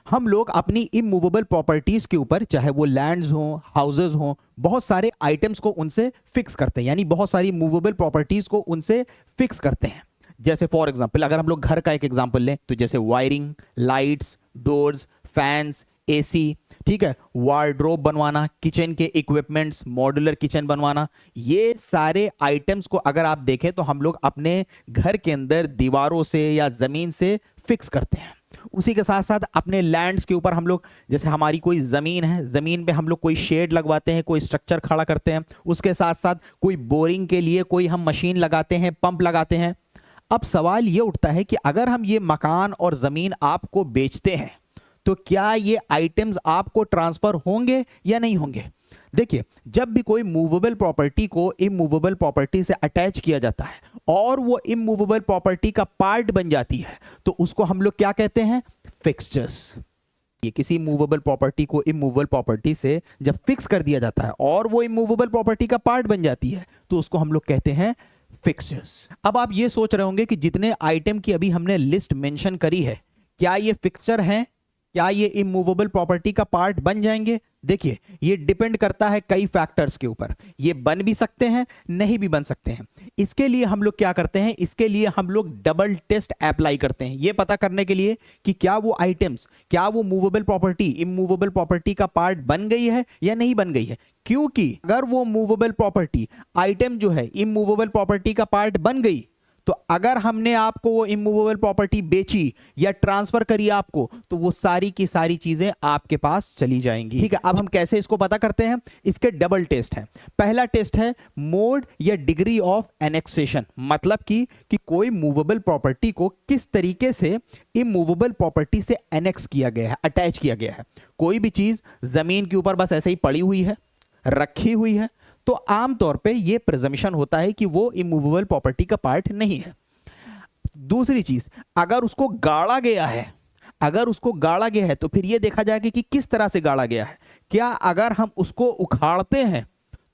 हम लोग अपनी इमूवेबल प्रॉपर्टीज के ऊपर, चाहे वो लैंड्स हो, हाउसेज हो, बहुत सारे आइटम्स को उनसे फिक्स करते हैं, यानी बहुत सारी मूवेबल प्रॉपर्टीज को उनसे फिक्स करते हैं। जैसे फॉर एग्जांपल अगर हम लोग घर का एक एग्जांपल लें तो जैसे wiring, lights, doors, fans, AC, ठीक है, वार्डरोब बनवाना, किचन के इक्विपमेंट्स, मॉड्यूलर किचन बनवाना, ये सारे आइटम्स को अगर आप देखें तो हम लोग अपने घर के अंदर दीवारों से या जमीन से फिक्स करते हैं। उसी के साथ साथ अपने लैंड्स के ऊपर हम लोग, जैसे हमारी कोई जमीन है, जमीन पे हम लोग कोई शेड लगवाते हैं, कोई स्ट्रक्चर खड़ा करते हैं, उसके साथ साथ कोई बोरिंग के लिए कोई हम मशीन लगाते हैं, पंप लगाते हैं। अब सवाल ये उठता है कि अगर हम ये मकान और जमीन आपको बेचते हैं तो क्या ये आइटम्स आपको ट्रांसफर होंगे या नहीं होंगे? देखिए, जब भी कोई मूवेबल प्रॉपर्टी को इमूवेबल प्रॉपर्टी से अटैच किया जाता है और वो इमूवेबल प्रॉपर्टी का पार्ट बन जाती है तो उसको हम लोग क्या कहते हैं? फिक्सचर्स। ये किसी मूवेबल प्रॉपर्टी को इमूवेबल प्रॉपर्टी से जब फिक्स कर दिया जाता है और वो इमूवेबल प्रॉपर्टी का पार्ट बन जाती है तो उसको हम लोग कहते हैं फिक्सचर्स। अब आप ये सोच रहे होंगे कि जितने आइटम की अभी हमने लिस्ट मेंशन करी है, क्या ये फिक्सचर हैं? क्या ये इमूवेबल प्रॉपर्टी का पार्ट बन जाएंगे? देखिए, ये डिपेंड करता है कई फैक्टर्स के ऊपर। ये बन भी सकते हैं, नहीं भी बन सकते हैं। इसके लिए हम लोग क्या करते हैं? इसके लिए हम लोग डबल टेस्ट अप्लाई करते हैं, ये पता करने के लिए कि क्या वो आइटम्स, क्या वो मूवेबल प्रॉपर्टी इमूवेबल प्रॉपर्टी का पार्ट बन गई है या नहीं बन गई है। क्योंकि अगर वो मूवेबल प्रॉपर्टी आइटम जो है इमूवेबल प्रॉपर्टी का पार्ट बन गई तो अगर हमने आपको वो इमूवेबल प्रॉपर्टी बेची या ट्रांसफर करी आपको तो वो सारी की सारी चीजें आपके पास चली जाएंगी। ठीक है, अब हम कैसे इसको पता करते हैं? इसके डबल टेस्ट हैं। पहला टेस्ट है मोड या डिग्री ऑफ एनेक्सेशन, मतलब कि कोई मूवेबल प्रॉपर्टी को किस तरीके से इमूवेबल प्रॉपर्टी से एनेक्स किया गया है, अटैच किया गया है। कोई भी चीज जमीन के ऊपर बस ऐसे ही पड़ी हुई है, रखी हुई है, तो आमतौर पे ये प्रिजम्पशन होता है कि वो इमूवेबल प्रॉपर्टी का पार्ट नहीं है। दूसरी चीज, अगर उसको गाड़ा गया है, अगर उसको गाड़ा गया है तो फिर ये देखा जाएगा कि किस तरह से गाड़ा गया है। क्या अगर हम उसको उखाड़ते हैं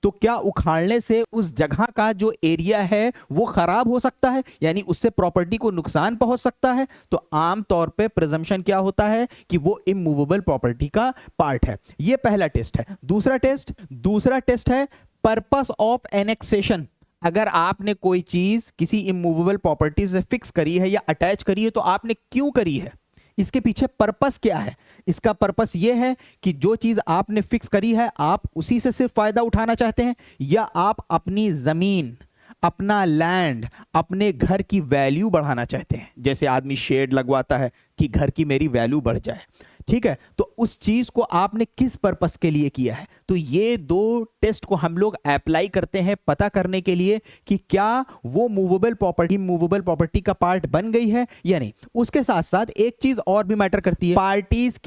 तो क्या उखाड़ने से उस जगह का जो एरिया है वो खराब हो सकता है, यानी उससे प्रॉपर्टी को नुकसान पहुंच सकता है? तो आमतौर पे प्रिजम्पशन क्या होता है कि वो इमूवेबल प्रॉपर्टी का पार्ट है। ये पहला टेस्ट है। दूसरा टेस्ट है पर्पस ऑफ एनेक्सेशन। अगर आपने कोई चीज किसी इमूवेबल प्रॉपर्टी से फिक्स करी है या अटैच करी है तो आपने क्यों करी है, इसके पीछे पर्पस क्या है? इसका पर्पस यह है कि जो चीज आपने फिक्स करी है आप उसी से सिर्फ फायदा उठाना चाहते हैं, या आप अपनी जमीन, अपना लैंड, अपने घर की वैल्यू बढ़ाना चाहते हैं। जैसे आदमी शेड लगवाता है कि घर की मेरी वैल्यू बढ़ जाए, ठीक है, तो उस चीज को आपने किस पर्पस के लिए किया है? तो ये दो टेस्ट को हम लोग अप्लाई करते हैं पता करने के लिए कि क्या वो मूवेबल प्रॉपर्टी का पार्ट बन गई है या नहीं। उसके साथ साथ एक चीज और भी मैटर करती है, पार्टीज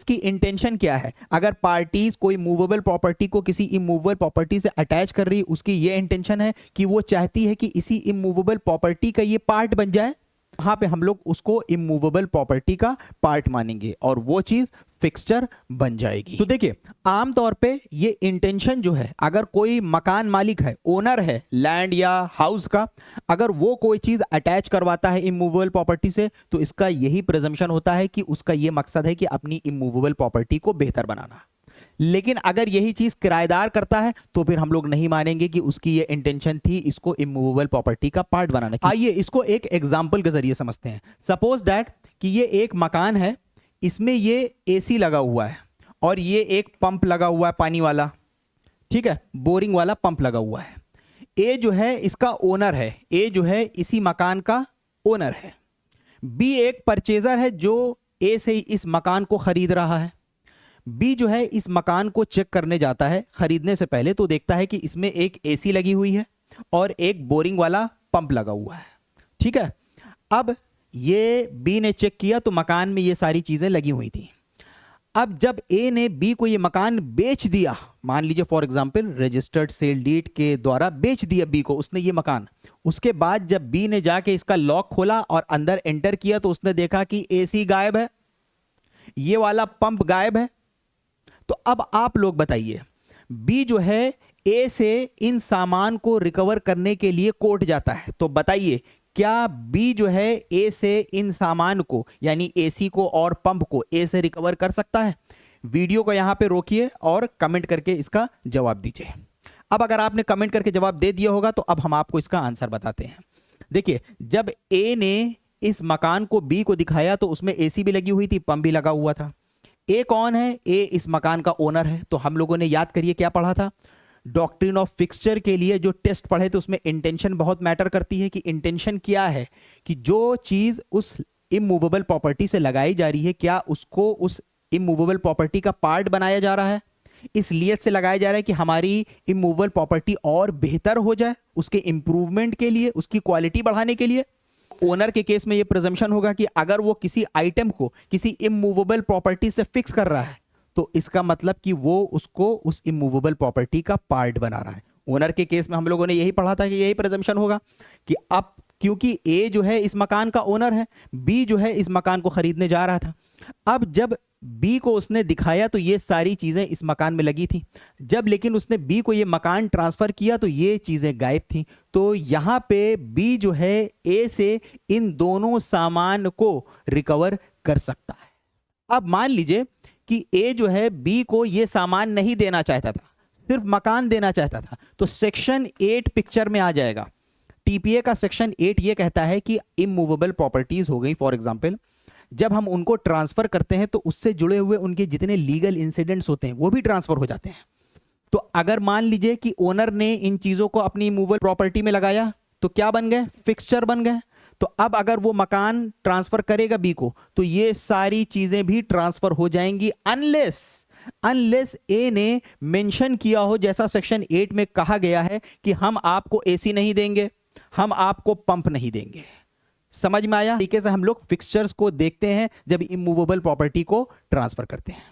की इंटेंशन क्या है। अगर पार्टीज कोई मूवेबल प्रॉपर्टी को किसी इमूवेबल प्रॉपर्टी से अटैच कर रही है, उसकी ये इंटेंशन है कि वो चाहती है कि इसी इमूवेबल प्रॉपर्टी का ये पार्ट बन जाए, वहां पे हम लोग उसको इमूवेबल प्रॉपर्टी का पार्ट मानेंगे और वो चीज फिक्सचर बन जाएगी। तो देखिए, आमतौर पे ये इंटेंशन जो है, अगर कोई मकान मालिक है, ओनर है लैंड या हाउस का, अगर वो कोई चीज अटैच करवाता है इमूवेबल प्रॉपर्टी से तो इसका यही प्रिजम्पशन होता है कि उसका ये मकसद है कि अपनी इमूवेबल प्रॉपर्टी को बेहतर बनाना। लेकिन अगर यही चीज किराएदार करता है तो फिर हम लोग नहीं मानेंगे कि उसकी ये इंटेंशन थी इसको इमूवेबल प्रॉपर्टी का पार्ट बनाने की। आइए इसको एक एग्जांपल के जरिए समझते हैं। सपोज दैट कि ये एक मकान है, इसमें ये एसी लगा हुआ है और ये एक पंप लगा हुआ है पानी वाला, ठीक है, बोरिंग वाला पंप लगा हुआ है। ए जो है इसका ओनर है, ए जो है इसी मकान का ओनर है। बी एक परचेजर है जो ए से इस मकान को खरीद रहा है। बी जो है इस मकान को चेक करने जाता है खरीदने से पहले, तो देखता है कि इसमें एक एसी लगी हुई है और एक बोरिंग वाला पंप लगा हुआ है, ठीक है। अब ये बी ने चेक किया तो मकान में ये सारी चीजें लगी हुई थी। अब जब ए ने बी को ये मकान बेच दिया, मान लीजिए for example registered sale deed के द्वारा बेच दिया बी को उसने ये मकान, उसके बाद जब बी ने जाके इसका लॉक खोला और अंदर एंटर किया तो उसने देखा कि एसी गायब है, ये वाला पंप गायब है। तो अब आप लोग बताइए, बी जो है ए से इन सामान को रिकवर करने के लिए कोर्ट जाता है, तो बताइए क्या बी जो है ए से इन सामान को यानी एसी को और पंप को ए से रिकवर कर सकता है? वीडियो को यहां पे रोकिए और कमेंट करके इसका जवाब दीजिए। अब अगर आपने कमेंट करके जवाब दे दिया होगा तो अब हम आपको इसका आंसर बताते हैं। देखिए, जब ए ने इस मकान को बी को दिखाया तो उसमें एसी भी लगी हुई थी, पंप भी लगा हुआ था। ए कौन है? ए इस मकान का ओनर है। तो हम लोगों ने याद करिए क्या पढ़ा था, डॉक्ट्रिन ऑफ फिक्सचर के लिए जो टेस्ट पढ़े थे उसमें इंटेंशन बहुत मैटर करती है। कि इंटेंशन क्या है, कि जो चीज उस इमूवेबल प्रॉपर्टी से लगाई जा रही है क्या उसको उस इमूवेबल प्रॉपर्टी का पार्ट बनाया जा रहा है, इसलिए से लगाया जा रहा है कि हमारी इमूवेबल प्रॉपर्टी और बेहतर हो जाए, उसके इंप्रूवमेंट के लिए, उसकी क्वालिटी बढ़ाने के लिए। ओनर के केस में यह प्रिजम्पशन होगा कि अगर वो किसी आइटम को किसी इमूवेबल प्रॉपर्टी से फिक्स कर रहा है तो इसका मतलब कि वो उसको उस इमूवेबल प्रॉपर्टी का पार्ट बना रहा है। ओनर के केस में हम लोगों ने यही पढ़ा था कि यही प्रिजम्पशन होगा कि अब क्योंकि ए जो है इस मकान का ओनर है, बी जो है इस मकान को खरीदने जा रहा था। अब जब बी को उसने दिखाया तो ये सारी चीजें इस मकान में लगी थी। जब लेकिन उसने बी को ये मकान ट्रांसफर किया तो ये चीजें गायब थी। तो यहां पे बी जो है ए से इन दोनों सामान को रिकवर कर सकता है। अब मान लीजिए कि ए जो है बी को ये सामान नहीं देना चाहता था, सिर्फ मकान देना चाहता था, तो सेक्शन 8 पिक्चर में आ जाएगा। टीपीए का सेक्शन 8 ये कहता है कि इमूवेबल प्रॉपर्टीज हो गई, फॉर एग्जांपल जब हम उनको ट्रांसफर करते हैं तो उससे जुड़े हुए उनके जितने लीगल इंसिडेंट्स होते हैं वो भी ट्रांसफर हो जाते हैं। तो अगर मान लीजिए कि ओनर ने इन चीजों को अपनी इमूवेबल प्रॉपर्टी में लगाया तो क्या बन गए? फिक्सचर बन गए। तो अब अगर वो मकान ट्रांसफर करेगा बी को तो ये सारी चीजें भी ट्रांसफर हो जाएंगी, अनलेस ए ने मेंशन किया हो, जैसा सेक्शन 8 में कहा गया है कि हम आपको एसी नहीं देंगे, हम आपको पंप नहीं देंगे। समझ में आया? तरीके से हम लोग फिक्सचर्स को देखते हैं जब इमूवेबल प्रॉपर्टी को ट्रांसफर करते हैं।